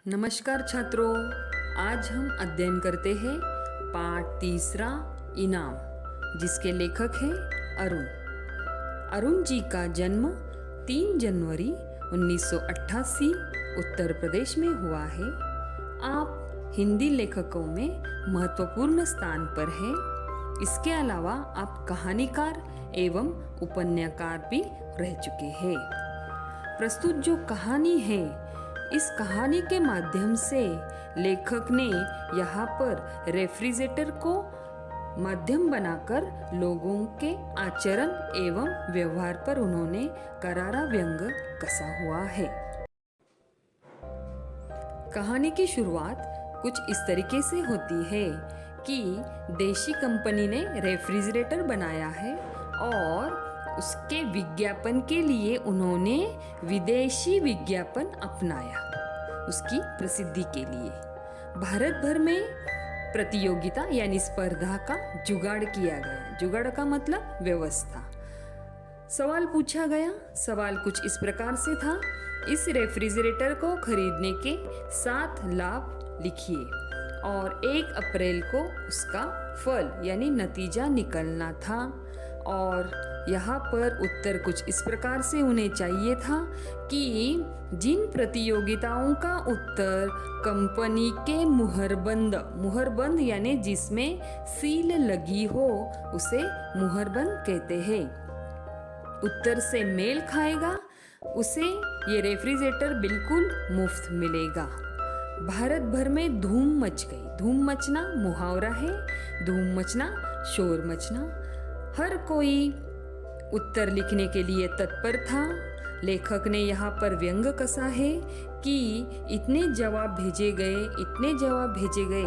नमस्कार छात्रों, आज हम अध्ययन करते हैं पाठ तीसरा इनाम, जिसके लेखक हैं अरुण। अरुण जी का जन्म 3 जनवरी 1988 उत्तर प्रदेश में हुआ है। आप हिंदी लेखकों में महत्वपूर्ण स्थान पर हैं। इसके अलावा आप कहानीकार एवं उपन्यासकार भी रह चुके हैं। प्रस्तुत जो कहानी है, इस कहानी के माध्यम से लेखक ने यहाँ पर रेफ्रिजरेटर को माध्यम बनाकर लोगों के आचरण एवं व्यवहार पर उन्होंने करारा व्यंग कसा हुआ है। कहानी की शुरुआत कुछ इस तरीके से होती है कि देशी कंपनी ने रेफ्रिजरेटर बनाया है और उसके विज्ञापन के लिए उन्होंने विदेशी विज्ञापन अपनाया उसकी प्रसिद्धि के लिए। भारत भर में प्रतियोगिता यानी स्पर्धा का जुगाड़ किया गया। जुगाड़ का मतलब व्यवस्था। सवाल पूछा गया। सवाल कुछ इस प्रकार से था, इस रेफ्रिजरेटर को खरीदने के 7 लाभ लिखिए और 1 अप्रैल को उसका फल यानी नतीजा निकलना था। और यहाँ पर उत्तर कुछ इस प्रकार से उन्हें चाहिए था कि जिन प्रतियोगिताओं का उत्तर कंपनी के मुहरबंद यानी जिसमें सील लगी हो उसे मुहरबंद कहते हैं, उत्तर से मेल खाएगा उसे ये रेफ्रिजरेटर बिल्कुल मुफ्त मिलेगा। भारत भर में धूम मच गई। धूम मचना मुहावरा है, धूम मचना शोर मचना। हर कोई उत्तर लिखने के लिए तत्पर था। लेखक ने यहाँ पर व्यंग कसा है कि इतने जवाब भेजे गए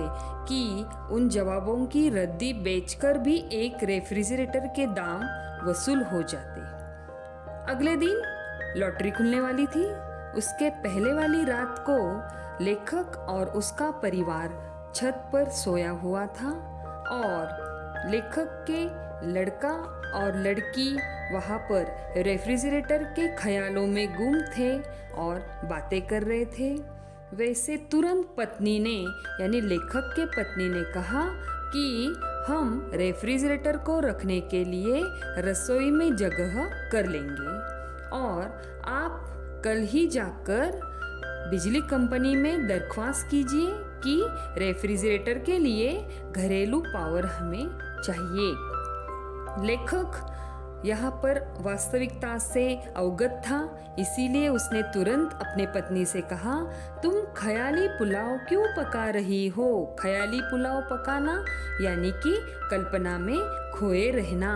कि उन जवाबों की रद्दी बेचकर भी एक रेफ्रिजरेटर के दाम वसूल हो जाते। अगले दिन लॉटरी खुलने वाली थी। उसके पहले वाली रात को लेखक और उसका परिवार छत पर सोया हुआ था और लेखक के लड़का और लड़की वहाँ पर रेफ्रिजरेटर के ख्यालों में गुम थे और बातें कर रहे थे। वैसे तुरंत पत्नी ने यानी लेखक के पत्नी ने कहा कि हम रेफ्रिजरेटर को रखने के लिए रसोई में जगह कर लेंगे और आप कल ही जाकर बिजली कंपनी में दरख्वास्त कीजिए कि रेफ्रिजरेटर के लिए घरेलू पावर हमें चाहिए। लेखक यहाँ पर वास्तविकता से अवगत था, इसीलिए उसने तुरंत अपने पत्नी से कहा, तुम ख्याली पुलाव क्यों पका रही हो? ख्याली पुलाव पकाना यानी कि कल्पना में खोए रहना।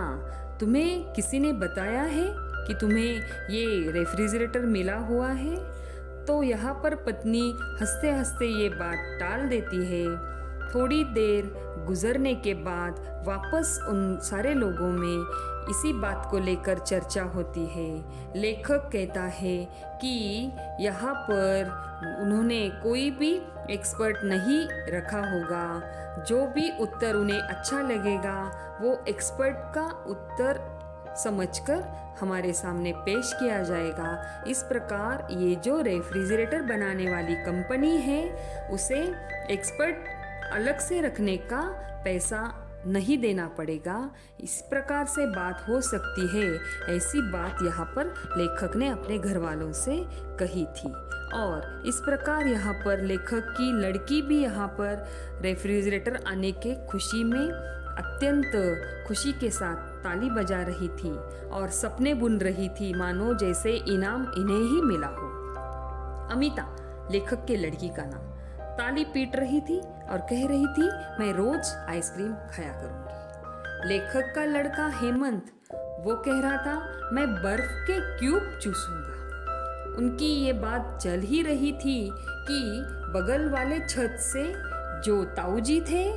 तुम्हें किसी ने बताया है कि तुम्हें ये रेफ्रिजरेटर मिला हुआ है? तो यहाँ पर पत्नी हंसते हंसते ये बात टाल देती है। थोड़ी देर गुजरने के बाद वापस उन सारे लोगों में इसी बात को लेकर चर्चा होती है। लेखक कहता है कि यहाँ पर उन्होंने कोई भी एक्सपर्ट नहीं रखा होगा। जो भी उत्तर उन्हें अच्छा लगेगा वो एक्सपर्ट का उत्तर समझकर हमारे सामने पेश किया जाएगा। इस प्रकार ये जो रेफ्रिजरेटर बनाने वाली कंपनी है उसे एक्सपर्ट अलग से रखने का पैसा नहीं देना पड़ेगा। इस प्रकार से बात हो सकती है। ऐसी बात यहाँ पर लेखक ने अपने घर वालों से कही थी और इस प्रकार यहाँ पर लेखक की लड़की भी यहाँ पर रेफ्रिजरेटर आने के खुशी में अत्यंत खुशी के साथ ताली बजा रही थी और सपने बुन रही थी, मानो जैसे इनाम इन्हें ही मिला हो। अमिता लेखक के लड़की का नाम ताली पीट रही थी और कह रही थी, मैं रोज आइसक्रीम खाया करूंगी। लेखक का लड़का हेमंत वो कह रहा था, मैं बर्फ के क्यूब चूसूंगा। उनकी ये बात चल ही रही थी कि बगल वाले छत से जो ताऊजी थे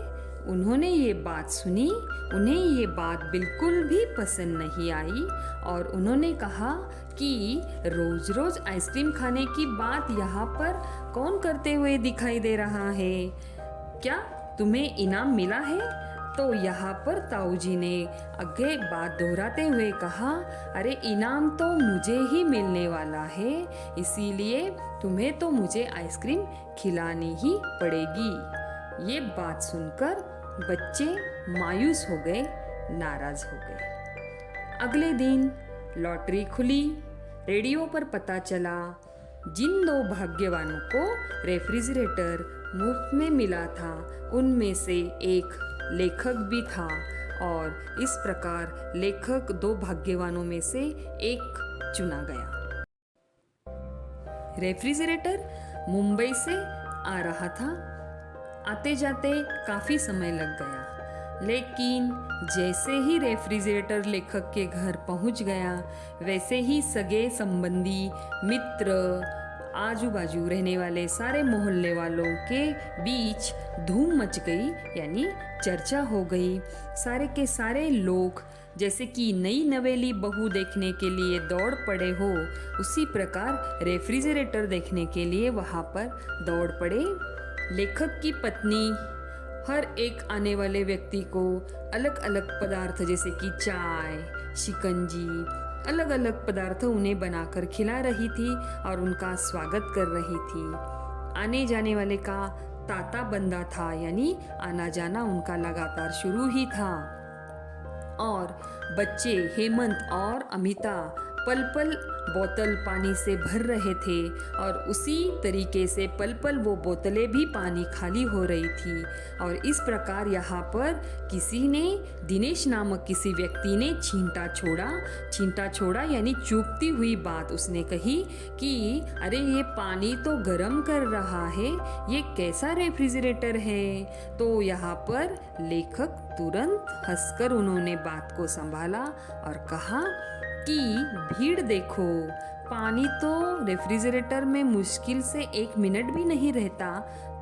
उन्होंने ये बात सुनी। उन्हें ये बात बिल्कुल भी पसंद नहीं आई और उन्होंने कहा कि रोज रोज आइसक्रीम खाने की बात यहाँ पर कौन करते हुए दिखाई दे रहा है? क्या तुम्हें इनाम मिला है? तो यहाँ पर ताऊ जी ने आगे बात दोहराते हुए कहा, अरे इनाम तो मुझे ही मिलने वाला है, इसीलिए तुम्हें तो मुझे आइसक्रीम खिलानी ही पड़ेगी। ये बात सुनकर बच्चे मायूस हो गए, नाराज हो गए। अगले दिन लॉटरी खुली। रेडियो पर पता चला जिन 2 भाग्यवानों को रेफ्रिजरेटर मुफ्त में मिला था उनमें से एक लेखक भी था, और इस प्रकार लेखक 2 भाग्यवानों में से एक चुना गया। रेफ्रिजरेटर मुंबई से आ रहा था। आते जाते काफी समय लग गया, लेकिन जैसे ही रेफ्रिजरेटर लेखक के घर पहुंच गया, वैसे ही सगे संबंधी, मित्र, आजू बाजू रहने वाले सारे मोहल्ले वालों के बीच धूम मच गई, यानी चर्चा हो गई। सारे के सारे लोग जैसे कि नई नवेली बहू देखने के लिए दौड़ पड़े हो, उसी प्रकार रेफ्रिजरेटर देखने के लिए वहाँ पर दौड़ पड़े। लेखक की पत्नी हर एक आने वाले व्यक्ति को अलग अलग पदार्थ जैसे कि चाय, शिकंजी, अलग अलग पदार्थ उन्हें बनाकर खिला रही थी और उनका स्वागत कर रही थी। आने जाने वाले का तांता बंधा था, यानी आना जाना उनका लगातार शुरू ही था। और बच्चे हेमंत और अमिता पल पल बोतल पानी से भर रहे थे, और उसी तरीके से पल पल वो बोतलें भी पानी खाली हो रही थी। और इस प्रकार यहाँ पर किसी ने, दिनेश नामक किसी व्यक्ति ने छींटा छोड़ा यानी चूपती हुई बात उसने कही कि अरे ये पानी तो गर्म कर रहा है, ये कैसा रेफ्रिजरेटर है। तो यहाँ पर लेखक तुरंत हंसकर उन्होंने बात को संभाला और कहा कि भीड़ देखो, पानी तो रेफ्रिजरेटर में मुश्किल से 1 मिनट भी नहीं रहता,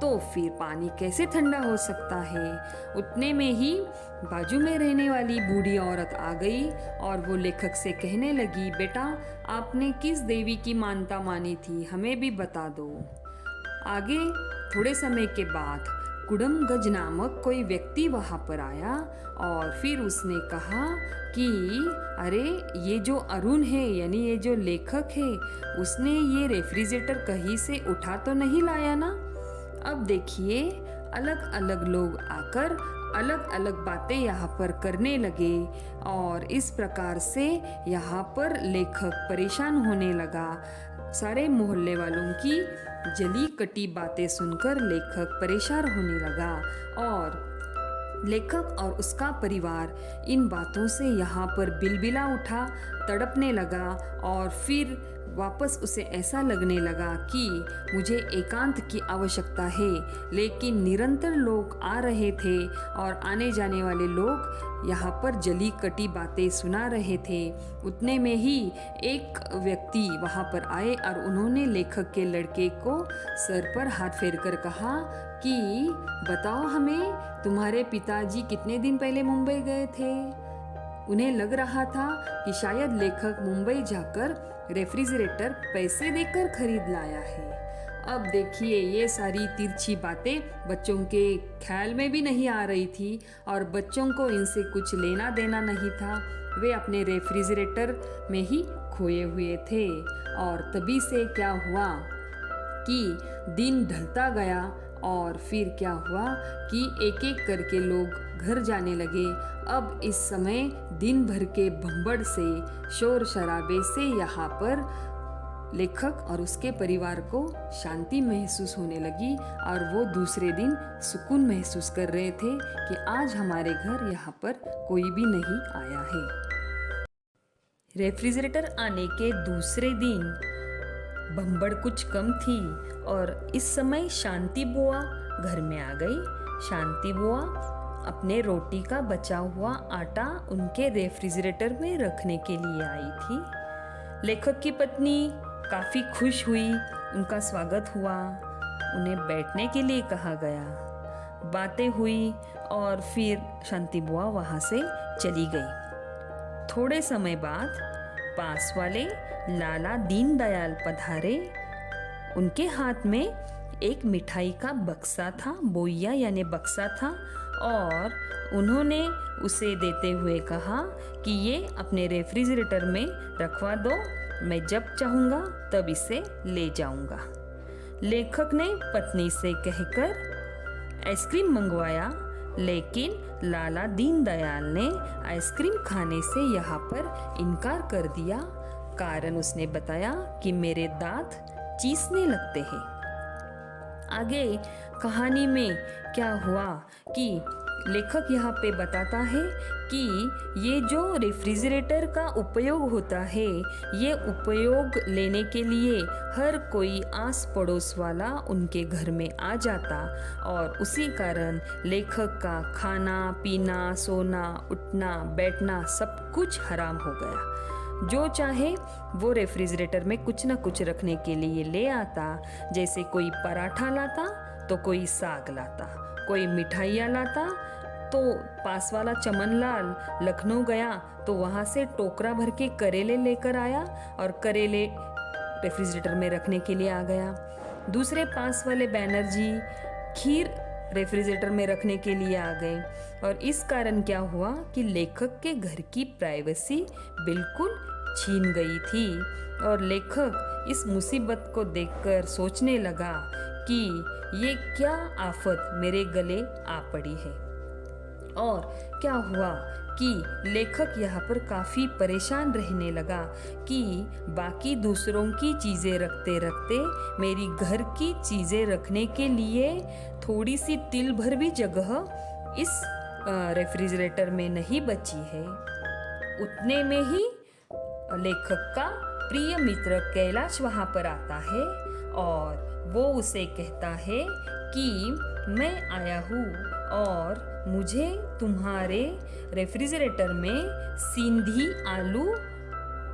तो फिर पानी कैसे ठंडा हो सकता है। उतने में ही बाजू में रहने वाली बूढ़ी औरत आ गई और वो लेखक से कहने लगी, बेटा आपने किस देवी की मानता मानी थी, हमें भी बता दो। आगे थोड़े समय के बाद कुडम गज नामक कोई व्यक्ति वहाँ पर आया और फिर उसने कहा कि अरे ये जो अरुण है, यानी ये जो लेखक है, उसने ये रेफ्रिजरेटर कहीं से उठा तो नहीं लाया ना। अब देखिए अलग अलग लोग आकर अलग अलग बातें यहाँ पर करने लगे और इस प्रकार से यहाँ पर लेखक परेशान होने लगा। सारे मोहल्ले वालों की जली कटी बातें सुनकर लेखक परेशान होने लगा और लेखक और उसका परिवार इन बातों से यहाँ पर बिलबिला उठा, तड़पने लगा और फिर वापस उसे ऐसा लगने लगा कि मुझे एकांत की आवश्यकता है। लेकिन निरंतर लोग आ रहे थे और आने जाने वाले लोग यहाँ पर जली कटी बातें सुना रहे थे। उतने में ही एक व्यक्ति वहाँ पर आए और उन्होंने लेखक के लड़के को सर पर हाथ फेरकर कहा कि बताओ हमें, तुम्हारे पिताजी कितने दिन पहले मुंबई गए थे। उन्हें लग रहा था कि शायद लेखक मुंबई जाकर रेफ्रिजरेटर पैसे देकर खरीद लाया है। अब देखिए ये सारी तिरछी बातें बच्चों के ख्याल में भी नहीं आ रही थी और बच्चों को इनसे कुछ लेना देना नहीं था। वे अपने रेफ्रिजरेटर में ही खोए हुए थे और तभी से क्या हुआ कि दिन ढलता गया और फिर क्या हुआ कि एक एक करके लोग घर जाने लगे। अब इस समय दिन भर के भंबड़ से, शोर शराबे से यहाँ पर लेखक और उसके परिवार को शांति महसूस होने लगी और वो दूसरे दिन सुकून महसूस कर रहे थे कि आज हमारे घर यहाँ पर कोई भी नहीं आया है। रेफ्रिजरेटर आने के दूसरे दिन भंबड़ कुछ कम थी और इस समय शांति बुआ घर में आ गई। शांति बुआ अपने रोटी का बचा हुआ आटा उनके रेफ्रिजरेटर में रखने के लिए आई थी। लेखक की पत्नी काफ़ी खुश हुई, उनका स्वागत हुआ, उन्हें बैठने के लिए कहा गया, बातें हुई और फिर शांति बुआ वहाँ से चली गई। थोड़े समय बाद पास वाले लाला दीनदयाल पधारे। उनके हाथ में एक मिठाई का बक्सा था, बोइया यानी बक्सा था और उन्होंने उसे देते हुए कहा कि ये अपने रेफ्रिजरेटर में रखवा दो, मैं जब चाहूँगा तब इसे ले जाऊँगा। लेखक ने पत्नी से कहकर आइसक्रीम मंगवाया, लेकिन लाला दीनदयाल ने आइसक्रीम खाने से यहाँ पर इनकार कर दिया। कारण उसने बताया कि मेरे दांत चीसने लगते हैं। आगे कहानी में क्या हुआ कि लेखक यहाँ पे बताता है कि ये जो रेफ्रिजरेटर का उपयोग होता है, ये उपयोग लेने के लिए हर कोई आस पड़ोस वाला उनके घर में आ जाता और उसी कारण लेखक का खाना पीना, सोना, उठना, बैठना सब कुछ हराम हो गया। जो चाहे वो रेफ्रिजरेटर में कुछ ना कुछ रखने के लिए ले आता। जैसे कोई पराठा लाता तो कोई साग लाता, कोई मिठाइयाँ लाता तो पास वाला चमनलाल लखनऊ गया तो वहाँ से टोकरा भर के करेले लेकर आया और करेले रेफ्रिजरेटर में रखने के लिए आ गया। दूसरे पास वाले बैनर्जी खीर रेफ्रिजरेटर में रखने के लिए आ गए और इस कारण क्या हुआ कि लेखक के घर की प्राइवेसी बिल्कुल छीन गई थी और लेखक इस मुसीबत को देखकर सोचने लगा कि ये क्या आफत मेरे गले आ पड़ी है। और क्या हुआ कि लेखक यहाँ पर काफ़ी परेशान रहने लगा कि बाकी दूसरों की चीज़ें रखते रखते मेरी घर की चीज़ें रखने के लिए थोड़ी सी तिल भर भी जगह इस रेफ्रिजरेटर में नहीं बची है। उतने में ही लेखक का प्रिय मित्र कैलाश वहाँ पर आता है और वो उसे कहता है कि मैं आया हूँ और मुझे तुम्हारे रेफ्रिजरेटर में सिंधी आलू,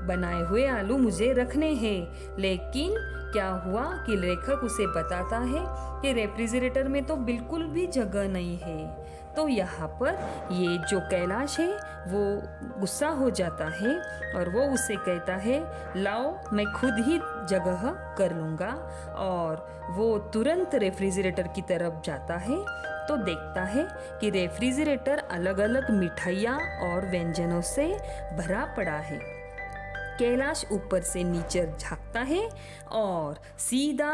बनाए हुए आलू मुझे रखने हैं। लेकिन क्या हुआ कि लेखक उसे बताता है कि रेफ्रिजरेटर में तो बिल्कुल भी जगह नहीं है। तो यहाँ पर ये जो कैलाश है वो गुस्सा हो जाता है और वो उसे कहता है लाओ मैं खुद ही जगह कर लूँगा। और वो तुरंत रेफ्रिजरेटर की तरफ जाता है तो देखता है कि रेफ्रिजरेटर अलग अलग मिठाइयाँ और व्यंजनों से भरा पड़ा है। कैलाश ऊपर से नीचे झांकता है और सीधा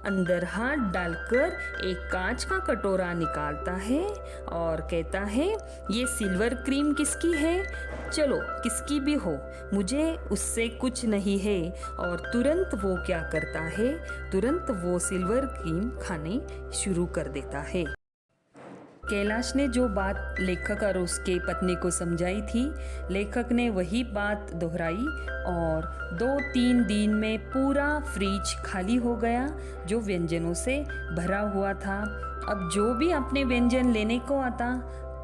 अंदर हाथ डालकर एक कांच का कटोरा निकालता है और कहता है ये सिल्वर क्रीम किसकी है, चलो किसकी भी हो, मुझे उससे कुछ नहीं है। और तुरंत वो क्या करता है, तुरंत वो सिल्वर क्रीम खाने शुरू कर देता है। कैलाश ने जो बात लेखक और उसके पत्नी को समझाई थी, लेखक ने वही बात दोहराई और 2-3 दिन में पूरा फ्रिज खाली हो गया जो व्यंजनों से भरा हुआ था। अब जो भी अपने व्यंजन लेने को आता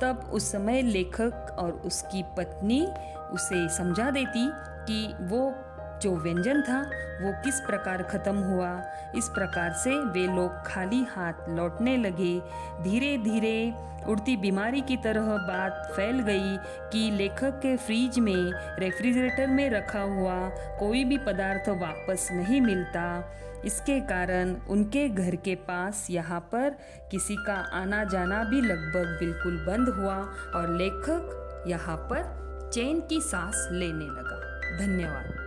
तब उस समय लेखक और उसकी पत्नी उसे समझा देती कि वो जो व्यंजन था वो किस प्रकार ख़त्म हुआ। इस प्रकार से वे लोग खाली हाथ लौटने लगे। धीरे धीरे उड़ती बीमारी की तरह बात फैल गई कि लेखक के फ्रिज में, रेफ्रिजरेटर में रखा हुआ कोई भी पदार्थ वापस नहीं मिलता। इसके कारण उनके घर के पास यहाँ पर किसी का आना जाना भी लगभग बिल्कुल बंद हुआ और लेखक यहाँ पर चैन की सांस लेने लगा। धन्यवाद।